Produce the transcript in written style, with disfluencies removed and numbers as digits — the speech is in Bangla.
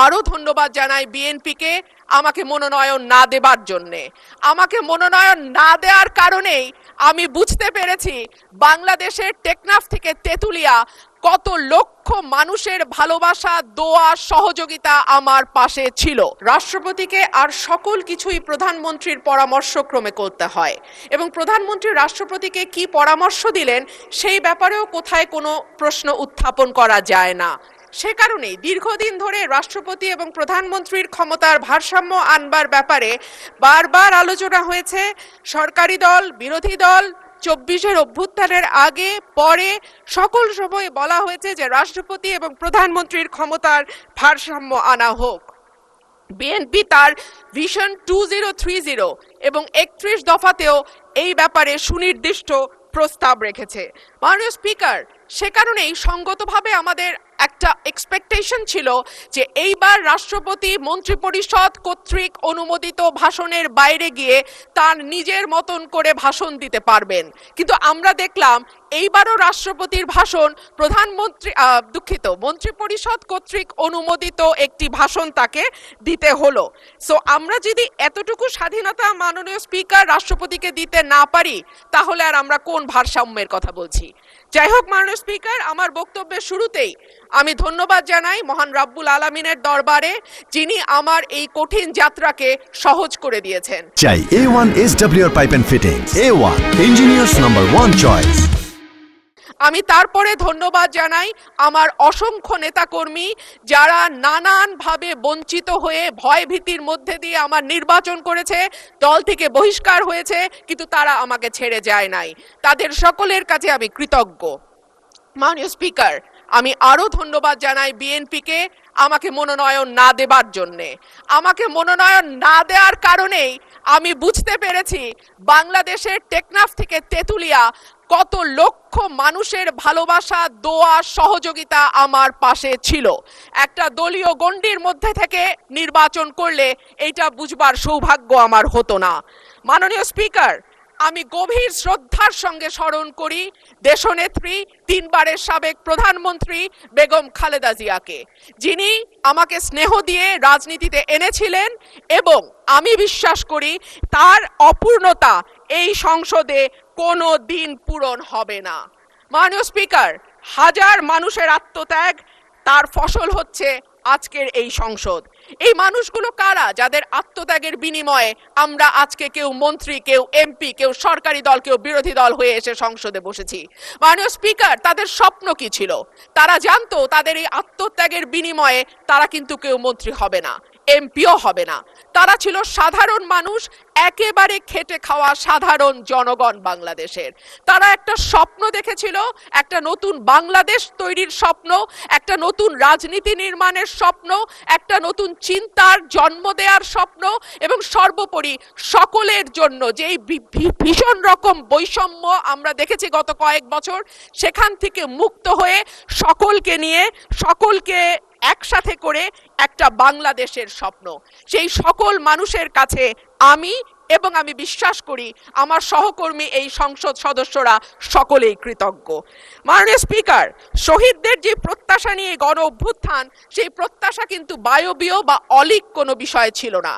আরো ধন্যবাদ জানাই বিএনপিকে আমাকে মনোনয়ন না দেবার জন্যে। আমাকে মনোনয়ন না দেওয়ার কারণেই আমি বুঝতে পেরেছি বাংলাদেশের টেকনাফ থেকে তেঁতুলিয়া কত লক্ষ মানুষের ভালোবাসা, দোয়া, সহযোগিতা আমার পাশে ছিল। রাষ্ট্রপতিকে আর সকল কিছুই প্রধানমন্ত্রীর পরামর্শক্রমে করতে হয় এবং প্রধানমন্ত্রী রাষ্ট্রপতিকে কি পরামর্শ দিলেন সেই ব্যাপারেও কোথায় কোনো প্রশ্ন উত্থাপন করা যায় না। সে কারণেই দীর্ঘদিন ধরে রাষ্ট্রপতি এবং প্রধানমন্ত্রীর ক্ষমতার ভারসাম্য আনবার ব্যাপারে বারবার আলোচনা হয়েছে। সরকারি দল, বিরোধী দল, 24-এর অভ্যুত্থানের আগে পরে সকল সময় বলা হয়েছে যে রাষ্ট্রপতি এবং প্রধানমন্ত্রীর ক্ষমতার ভারসাম্য আনা হোক। বিএনপি তার ভিশন 2030 এবং 31 দফাতেও এই ব্যাপারে সুনির্দিষ্ট প্রস্তাব রেখেছে। মাননীয় স্পিকার, সে কারণেই সঙ্গতভাবে আমাদের একটা এক্সপেকটেশন ছিল যে এইবার রাষ্ট্রপতি মন্ত্রিপরিষদ কর্তৃক অনুমোদিত ভাষণের বাইরে গিয়ে তার নিজের মতন করে ভাষণ দিতে পারবেন, কিন্তু আমরা দেখলাম এইবারও রাষ্ট্রপতির ভাষণ মন্ত্রিপরিষদ কর্তৃক অনুমোদিত একটি ভাষণ তাকে দিতে হলো। সো আমরা যদি এতটুকু স্বাধীনতা মাননীয় স্পিকার রাষ্ট্রপতিকে দিতে না পারি তাহলে আর আমরা কোন ভারসাম্যের কথা বলছি? যাই হোক মাননীয় স্পিকার, আমার বক্তব্যের শুরুতেই আমি ধন্যবাদ জানাই মহান রাব্বুল আলামিনের দরবারে, যিনি আমার এই কঠিন যাত্রাকে সহজ করে দিয়েছেন। চাই A1 SWR pipe and fittings, A1 engineers number 1 choice. আমি তারপরে ধন্যবাদ জানাই আমার অসংখ্য নেতাকর্মী যারা নানানভাবে বঞ্চিত হয়ে ভয় ভীতির মধ্যে দিয়ে আমার নির্বাচন করেছে, দল থেকে বহিষ্কার হয়েছে, কিন্তু তারা আমাকে ছেড়ে যায় নাই। তাদের সকলের কাছে আমি কৃতজ্ঞ। মাননীয় স্পিকার, আমি আরো ধন্যবাদ জানাই বিএনপিকে আমাকে মনোনয়ন না দেবার জন্যে। আমাকে মনোনয়ন না দেওয়ার কারণেই আমি বুঝতে পেরেছি বাংলাদেশের টেকনাফ থেকে তেঁতুলিয়া কত লক্ষ মানুষের ভালোবাসা, দোয়া, সহযোগিতা আমার পাশে ছিল। একটা দলীয় গণ্ডির মধ্যে থেকে নির্বাচন করলে এটা বুঝবার সৌভাগ্য আমার হতো না। মাননীয় স্পিকার, আমি গভীর শ্রদ্ধার সঙ্গে স্মরণ করি দেশনেত্রী, 3 বারের সাবেক প্রধানমন্ত্রী বেগম খালেদা জিয়াকে, যিনি আমাকে স্নেহ দিয়ে রাজনীতিতে এনেছিলেন এবং আমি বিশ্বাস করি তার অপূর্ণতা এই সংসদে কোনো দিন পূরণ হবে না। মাননীয় স্পিকার, হাজার মানুষের আত্মত্যাগ, তার ফসল হচ্ছে আজকের এই সংসদ। এই মানুষগুলো কারা যাদের আত্মত্যাগের বিনিময়ে আমরা আজকে কেউ মন্ত্রী, কেউ এমপি, কেউ সরকারি দল, কেউ বিরোধী দল হয়ে এসে সংসদে বসেছি? মাননীয় স্পিকার, তাদের স্বপ্ন কি ছিল? তারা জানতো তাদের এই আত্মত্যাগের বিনিময়ে তারা কিন্তু কেউ মন্ত্রী হবে না, এমপিও হবে না। তারা ছিল সাধারণ মানুষ, একেবারে খেটে খাওয়া সাধারণ জনগণ বাংলাদেশের। তারা একটা স্বপ্ন দেখেছিল, একটা নতুন বাংলাদেশ তৈরির স্বপ্ন, একটা নতুন রাজনীতি নির্মাণের স্বপ্ন, একটা নতুন চিন্তার জন্ম দেওয়ার স্বপ্ন, এবং সর্বোপরি সকলের জন্য যে এই ভীষণ রকম বৈষম্য আমরা দেখেছি গত কয়েক বছর, সেখান থেকে মুক্ত হয়ে সকলকে নিয়ে, সকলকে একসাথে করে একটা বাংলাদেশের স্বপ্ন। সেই সকল মানুষের কাছে আমি এবং আমি বিশ্বাস করি আমার সহকর্মী এই সংসদ সদস্যরা সকলেই কৃতজ্ঞ। মাননীয় স্পিকার, শহীদদের যে প্রত্যাশা নিয়ে গণ অভ্যুত্থান, সেই প্রত্যাশা কিন্তু বায়বীয় বা অলীক কোনো বিষয় ছিল না।